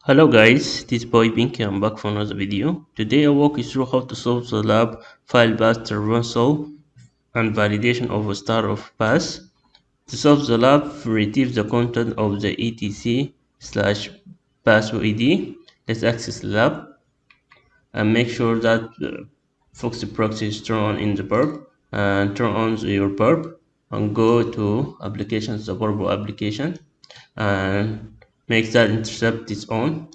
Hello guys, this boy Pinky. I'm back for another video. Today I'll walk you through how to solve the lab file path traversal and validation of a star of pass. To solve the lab, retrieve the content of the etc slash passwd. Let's access the lab and make sure that Foxy proxy is turned on in the burp and turn on your burp and go to applications, the burp application, and make that intercept is on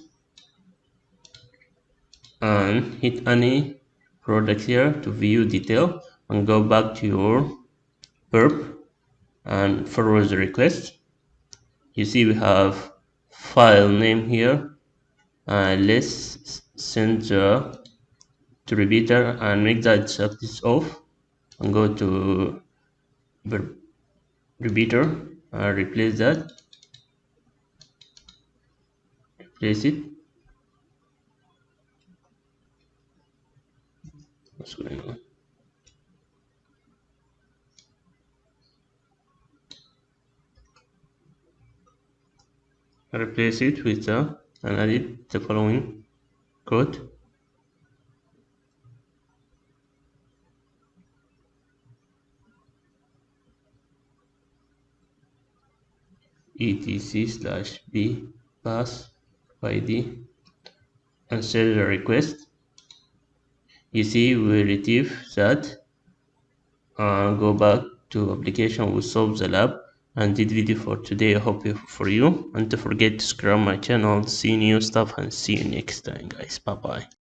and hit any product here to view detail and go back to your perp and forward the request. You see we have file name here, and let's send to repeater and make that set this off and go to the repeater and replace it. What's going on? Replace it with and edit the following code. etc slash b pass id and send the request. You see we retrieve that and go back to application. We solve the lab and did video for today. I hope for you, and don't forget to subscribe my channel, see new stuff, and see you next time guys. Bye bye.